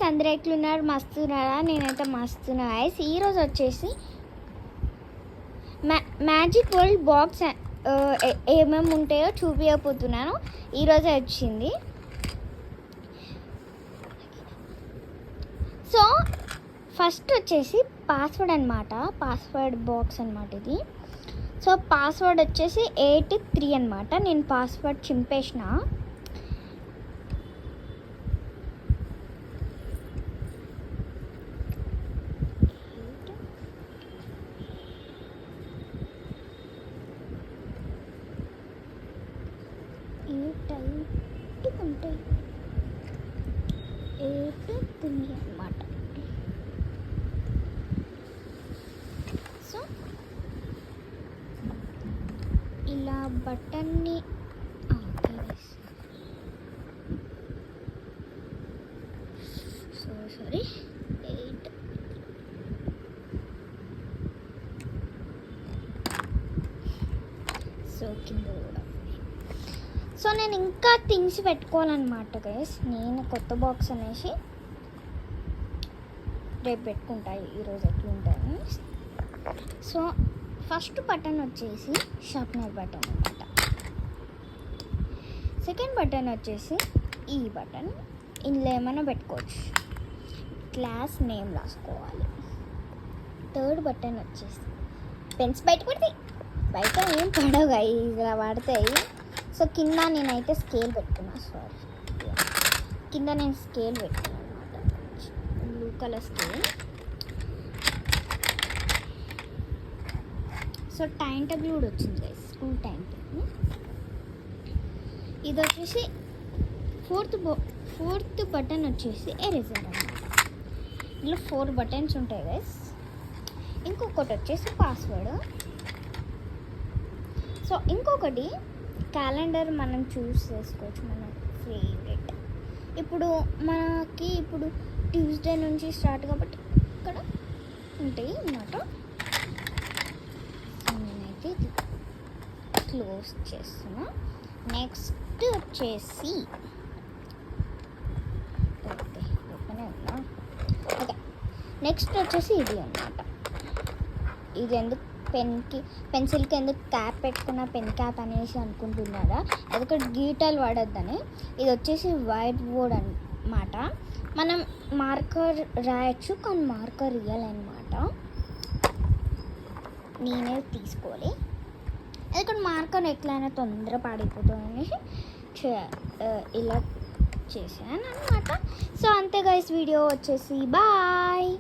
అందరూ ఎట్లున్నారు? మస్తున్నారా? నేనైతే మస్తున్నా గైస్. ఈరోజు వచ్చేసి మ్యాజిక్ వరల్డ్ బాక్స్ ఏమేమి ఉంటాయో చూపించబోతున్నాను. ఈరోజే వచ్చింది. సో ఫస్ట్ వచ్చేసి పాస్వర్డ్ అనమాట, పాస్వర్డ్ బాక్స్ అనమాట ఇది. సో పాస్వర్డ్ వచ్చేసి 83 అనమాట. నేను పాస్వర్డ్ చింపేసిన. ఉంటాయి 83 అనమాట. సో ఇలా బటన్ని సారీ 8 సో కింద కూడా. సో నేను ఇంకా థింగ్స్ పెట్టుకోవాలన్నమాట గైస్. నేను కొత్త బాక్స్ అనేసి రేపు పెట్టుకుంటాయి. ఈరోజు ఎట్లుంటాయి. సో ఫస్ట్ బటన్ వచ్చేసి షార్ప్నర్ బటన్ అనమాట. సెకండ్ బటన్ వచ్చేసి ఈ బటన్. ఇందులో ఏమైనా పెట్టుకోవచ్చు, క్లాస్ నేమ్ రాసుకోవాలి. థర్డ్ బటన్ వచ్చేసి పెన్స్ బయట పడితే బయట ఏం పడవు ఇలా పడతాయి. సో కింద నేనైతే స్కేల్ పెట్టుకున్నా. సారీ, కింద నేను స్కేల్ పెట్టుకున్నాను అనమాట, blue colour scale. So time table కూడా వచ్చింది గైస్, స్కూల్ టైం టేబుల్. ఇది వచ్చేసి ఫోర్త్ బటన్ వచ్చేసి ఎరేజర్ అనమాట. ఇందులో 4 బటన్స్ ఉంటాయి గైస్. ఇంకొకటి వచ్చేసి పాస్వర్డ్. సో ఇంకొకటి క్యాలెండర్ మనం చూస్ చేసుకోవచ్చు, మన ఫేవరెట్. ఇప్పుడు ట్యూస్డే నుంచి స్టార్ట్ కాబట్టి ఇక్కడ ఉంటాయి అన్నమాట. నేనైతే ఇది క్లోజ్ చేస్తున్నా. నెక్స్ట్ వచ్చేసి నెక్స్ట్ వచ్చేసి ఇది అన్నమాట. ఇది ఎందుకు పెన్సిల్కి ఎందుకు క్యాప్ పెట్టుకున్న పెన్ క్యాప్ అనేసి అనుకుంటున్నారా? ఎందుకంటే గీటలు పడద్దని. ఇది వచ్చేసి వైట్ బోర్డ్ అన్నమాట. మనం మార్కర్ రాయొచ్చు, కానీ మార్కర్ ఇవ్వాలన్నమాట. నేనే తీసుకోవాలి, ఎందుకంటే మార్కర్ ఎట్లయినా తొందర పాడిపోతుంది అనేసి ఇలా చేశాను అనమాట. సో అంతే గైస్, వీడియో వచ్చేసి బాయ్.